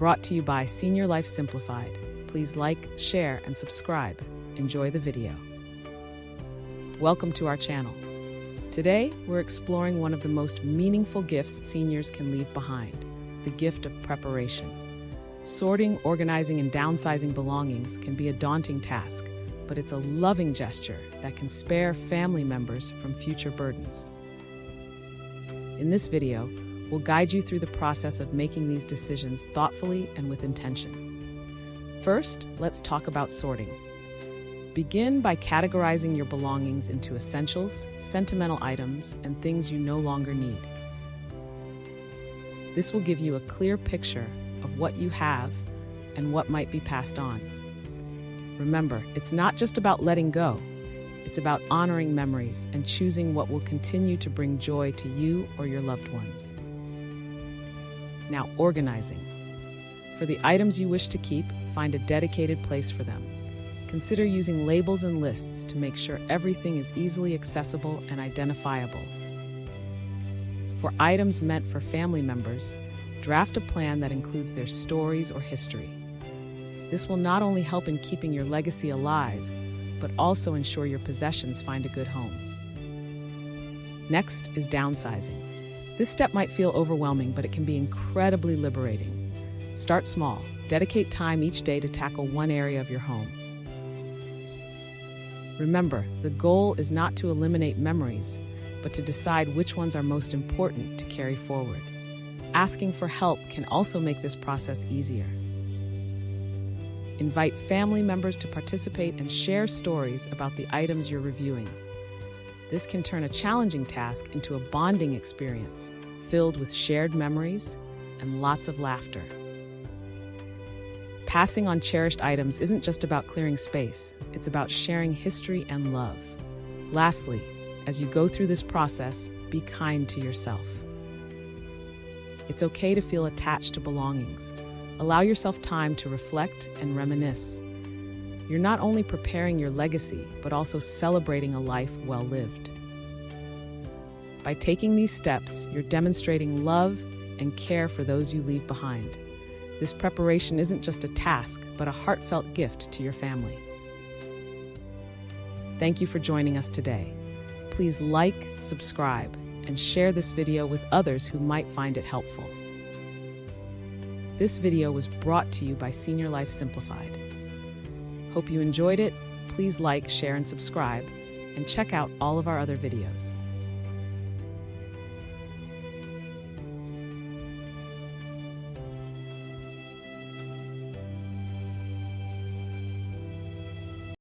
brought to you by Senior Life Simplified. Please like, share, and subscribe. Enjoy the video. Welcome to our channel. Today, we're exploring one of the most meaningful gifts seniors can leave behind, the gift of preparation. Sorting, organizing, and downsizing belongings can be a daunting task, but it's a loving gesture that can spare family members from future burdens. In this video, we'll guide you through the process of making these decisions thoughtfully and with intention. First, let's talk about sorting. Begin by categorizing your belongings into essentials, sentimental items, and things you no longer need. This will give you a clear picture of what you have and what might be passed on. Remember, it's not just about letting go. It's about honoring memories and choosing what will continue to bring joy to you or your loved ones. Now, organizing. For the items you wish to keep, find a dedicated place for them. Consider using labels and lists to make sure everything is easily accessible and identifiable. For items meant for family members, draft a plan that includes their stories or history. This will not only help in keeping your legacy alive, but also ensure your possessions find a good home. Next is downsizing. This step might feel overwhelming, but it can be incredibly liberating. Start small. Dedicate time each day to tackle one area of your home. Remember, the goal is not to eliminate memories, but to decide which ones are most important to carry forward. Asking for help can also make this process easier. Invite family members to participate and share stories about the items you're reviewing. This can turn a challenging task into a bonding experience filled with shared memories and lots of laughter. Passing on cherished items isn't just about clearing space, it's about sharing history and love. Lastly, as you go through this process, be kind to yourself. It's okay to feel attached to belongings. Allow yourself time to reflect and reminisce. You're not only preparing your legacy, but also celebrating a life well lived. By taking these steps, you're demonstrating love and care for those you leave behind. This preparation isn't just a task, but a heartfelt gift to your family. Thank you for joining us today. Please like, subscribe, and share this video with others who might find it helpful. This video was brought to you by Senior Life Simplified. Hope you enjoyed it. Please like, share, and subscribe, and check out all of our other videos.